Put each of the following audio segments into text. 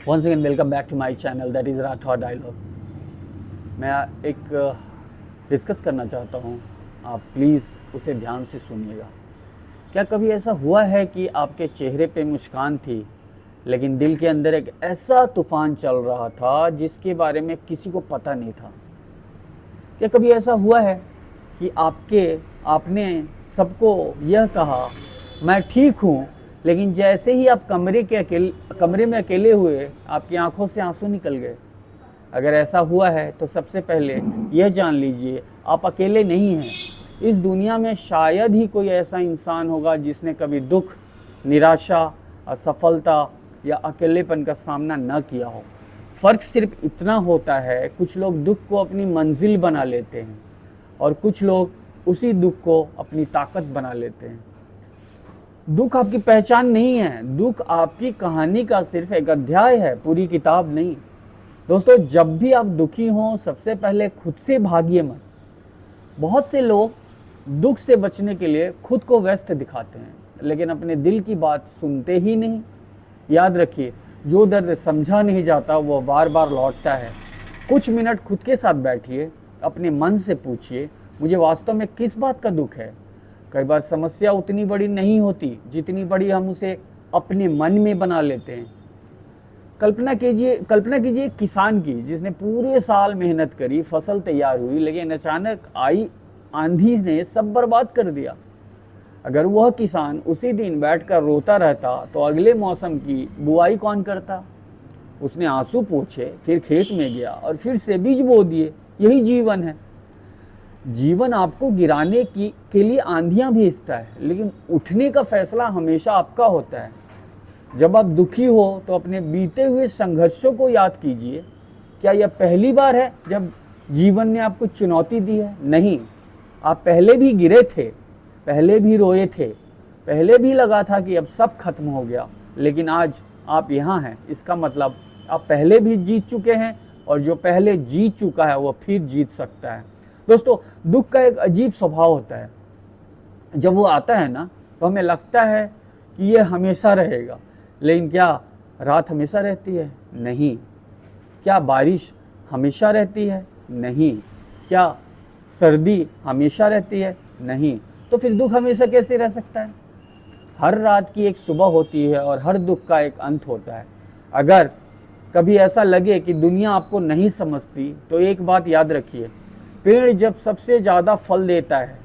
Once again welcome back to my channel that is Rathore dialogue. मैं एक discuss करना चाहता हूँ, आप प्लीज़ उसे ध्यान से सुनिएगा। क्या कभी ऐसा हुआ है कि आपके चेहरे पे मुस्कान थी लेकिन दिल के अंदर एक ऐसा तूफान चल रहा था जिसके बारे में किसी को पता नहीं था? क्या कभी ऐसा हुआ है कि आपने सबको यह कहा मैं ठीक हूँ, लेकिन जैसे ही आप कमरे में अकेले हुए आपकी आंखों से आंसू निकल गए? अगर ऐसा हुआ है तो सबसे पहले यह जान लीजिए आप अकेले नहीं हैं। इस दुनिया में शायद ही कोई ऐसा इंसान होगा जिसने कभी दुख, निराशा, असफलता या अकेलेपन का सामना न किया हो। फ़र्क सिर्फ इतना होता है, कुछ लोग दुख को अपनी मंजिल बना लेते हैं और कुछ लोग उसी दुख को अपनी ताकत बना लेते हैं। दुख आपकी पहचान नहीं है, दुख आपकी कहानी का सिर्फ एक अध्याय है, पूरी किताब नहीं। दोस्तों, जब भी आप दुखी हों सबसे पहले खुद से भागिए मत। बहुत से लोग दुख से बचने के लिए खुद को व्यस्त दिखाते हैं लेकिन अपने दिल की बात सुनते ही नहीं। याद रखिए, जो दर्द समझा नहीं जाता वो बार बार लौटता है। कुछ मिनट खुद के साथ बैठिए, अपने मन से पूछिए मुझे वास्तव में किस बात का दुख है। कई बार समस्या उतनी बड़ी नहीं होती जितनी बड़ी हम उसे अपने मन में बना लेते हैं। कल्पना कीजिए एक किसान की जिसने पूरे साल मेहनत करी, फसल तैयार हुई, लेकिन अचानक आई आंधी ने सब बर्बाद कर दिया। अगर वह किसान उसी दिन बैठकर रोता रहता तो अगले मौसम की बुआई कौन करता? उसने आंसू पोंछे, फिर खेत में गया और फिर से बीज बो दिए। यही जीवन है। जीवन आपको गिराने के लिए आंधियां भेजता है, लेकिन उठने का फैसला हमेशा आपका होता है। जब आप दुखी हो तो अपने बीते हुए संघर्षों को याद कीजिए। क्या यह पहली बार है जब जीवन ने आपको चुनौती दी है? नहीं, आप पहले भी गिरे थे, पहले भी रोए थे, पहले भी लगा था कि अब सब खत्म हो गया, लेकिन आज आप यहाँ हैं। इसका मतलब आप पहले भी जीत चुके हैं और जो पहले जीत चुका है वो फिर जीत सकता है। दोस्तों, दुख का एक अजीब स्वभाव होता है। जब वो आता है ना तो हमें लगता है कि ये हमेशा रहेगा, लेकिन क्या रात हमेशा रहती है? नहीं। क्या बारिश हमेशा रहती है? नहीं। क्या सर्दी हमेशा रहती है? नहीं। तो फिर दुख हमेशा कैसे रह सकता है? हर रात की एक सुबह होती है और हर दुख का एक अंत होता है। अगर कभी ऐसा लगे कि दुनिया आपको नहीं समझती तो एक बात याद रखिए, पेड़ जब सबसे ज़्यादा फल देता है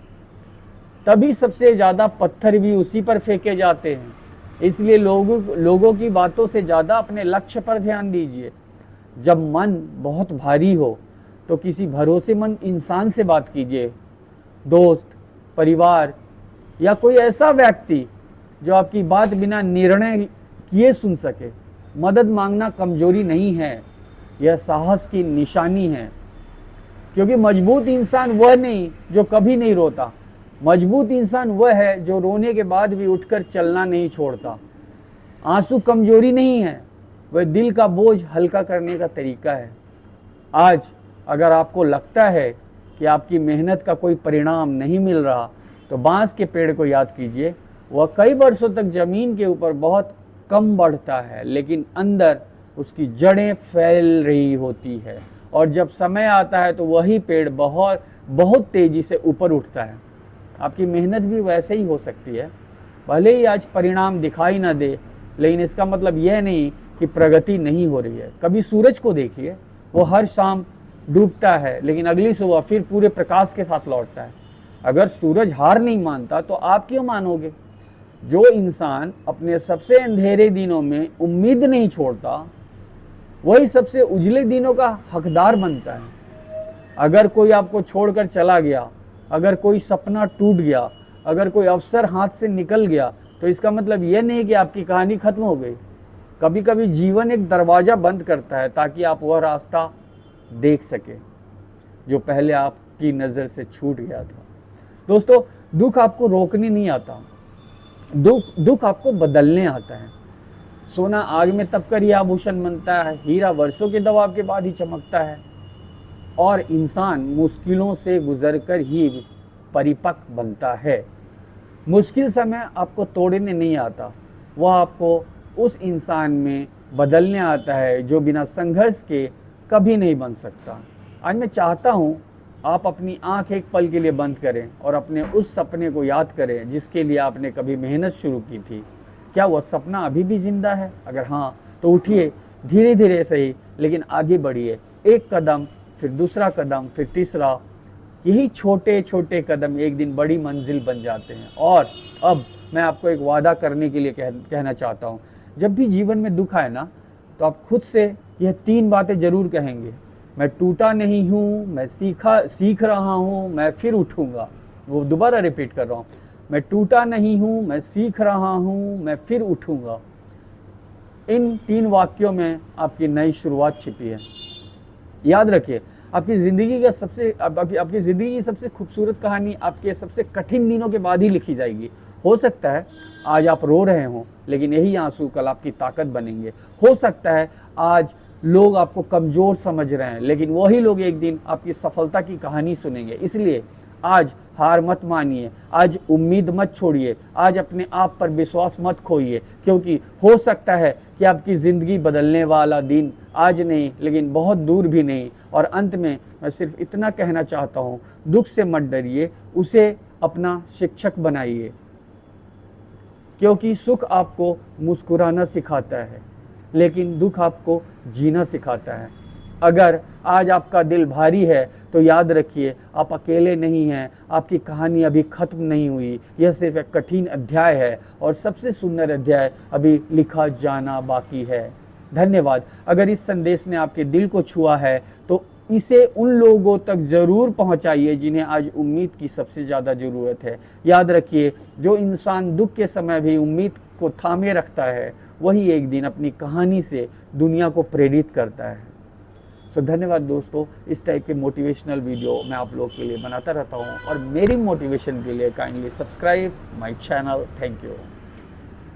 तभी सबसे ज़्यादा पत्थर भी उसी पर फेंके जाते हैं। इसलिए लोगों की बातों से ज़्यादा अपने लक्ष्य पर ध्यान दीजिए। जब मन बहुत भारी हो तो किसी भरोसेमंद इंसान से बात कीजिए, दोस्त, परिवार या कोई ऐसा व्यक्ति जो आपकी बात बिना निर्णय किए सुन सके। मदद मांगना कमजोरी नहीं है, यह साहस की निशानी है। क्योंकि मजबूत इंसान वह नहीं जो कभी नहीं रोता, मजबूत इंसान वह है जो रोने के बाद भी उठकर चलना नहीं छोड़ता। आंसू कमजोरी नहीं है, वह दिल का बोझ हल्का करने का तरीका है। आज अगर आपको लगता है कि आपकी मेहनत का कोई परिणाम नहीं मिल रहा तो बांस के पेड़ को याद कीजिए। वह कई वर्षों तक जमीन के ऊपर बहुत कम बढ़ता है, लेकिन अंदर उसकी जड़ें फैल रही होती है और जब समय आता है तो वही पेड़ बहुत बहुत तेजी से ऊपर उठता है। आपकी मेहनत भी वैसे ही हो सकती है। भले ही आज परिणाम दिखाई ना दे, लेकिन इसका मतलब यह नहीं कि प्रगति नहीं हो रही है। कभी सूरज को देखिए, वो हर शाम डूबता है लेकिन अगली सुबह फिर पूरे प्रकाश के साथ लौटता है। अगर सूरज हार नहीं मानता तो आप क्यों मानोगे? जो इंसान अपने सबसे अंधेरे दिनों में उम्मीद नहीं छोड़ता वही सबसे उजले दिनों का हकदार बनता है। अगर कोई आपको छोड़कर चला गया, अगर कोई सपना टूट गया, अगर कोई अवसर हाथ से निकल गया तो इसका मतलब यह नहीं कि आपकी कहानी खत्म हो गई। कभी कभी जीवन एक दरवाज़ा बंद करता है ताकि आप वह रास्ता देख सके जो पहले आपकी नज़र से छूट गया था। दोस्तों, दुख आपको रोकने नहीं आता, दुख आपको बदलने आता है। सोना आग में तपकर ही आभूषण बनता है, हीरा वर्षों के दबाव के बाद ही चमकता है और इंसान मुश्किलों से गुजरकर ही परिपक्व बनता है। मुश्किल समय आपको तोड़ने नहीं आता, वह आपको उस इंसान में बदलने आता है, जो बिना संघर्ष के कभी नहीं बन सकता। आज मैं चाहता हूँ आप अपनी आंख एक पल के लिए बंद करें और अपने उस सपने को याद करें जिसके लिए आपने कभी मेहनत शुरू की थी। क्या वह सपना अभी भी जिंदा है? अगर हाँ तो उठिए, धीरे धीरे सही लेकिन आगे बढ़िए। एक कदम, फिर दूसरा कदम, फिर तीसरा। यही छोटे छोटे कदम एक दिन बड़ी मंजिल बन जाते हैं। और अब मैं आपको एक वादा करने के लिए कहना चाहता हूँ, जब भी जीवन में दुख आए ना, तो आप खुद से यह 3 बातें जरूर कहेंगे। मैं टूटा नहीं हूँ, मैं सीख रहा हूँ, मैं फिर उठूँगा। वो दोबारा रिपीट कर रहा हूँ, मैं टूटा नहीं हूँ, मैं सीख रहा हूँ, मैं फिर उठूँगा। इन 3 वाक्यों में आपकी नई शुरुआत छिपी है। याद रखिए, आपकी ज़िंदगी की सबसे खूबसूरत कहानी आपके सबसे कठिन दिनों के बाद ही लिखी जाएगी। हो सकता है आज आप रो रहे हों, लेकिन यही आंसू कल आपकी ताकत बनेंगे। हो सकता है आज लोग आपको कमज़ोर समझ रहे हैं, लेकिन वही लोग एक दिन आपकी सफलता की कहानी सुनेंगे। इसलिए आज हार मत मानिए, आज उम्मीद मत छोड़िए, आज अपने आप पर विश्वास मत खोइए, क्योंकि हो सकता है कि आपकी ज़िंदगी बदलने वाला दिन आज नहीं, लेकिन बहुत दूर भी नहीं। और अंत में मैं सिर्फ इतना कहना चाहता हूँ, दुख से मत डरिए, उसे अपना शिक्षक बनाइए, क्योंकि सुख आपको मुस्कुराना सिखाता है, लेकिन दुख आपको जीना सिखाता है। अगर आज आपका दिल भारी है तो याद रखिए, आप अकेले नहीं हैं, आपकी कहानी अभी ख़त्म नहीं हुई। यह सिर्फ एक कठिन अध्याय है और सबसे सुंदर अध्याय अभी लिखा जाना बाकी है। धन्यवाद। अगर इस संदेश ने आपके दिल को छुआ है तो इसे उन लोगों तक ज़रूर पहुंचाइए जिन्हें आज उम्मीद की सबसे ज़्यादा ज़रूरत है। याद रखिए, जो इंसान दुख के समय भी उम्मीद को थामे रखता है, वही एक दिन अपनी कहानी से दुनिया को प्रेरित करता है। सो धन्यवाद दोस्तों। इस टाइप के मोटिवेशनल वीडियो मैं आप लोग के लिए बनाता रहता हूँ, और मेरी मोटिवेशन के लिए kindly subscribe my channel. Thank you.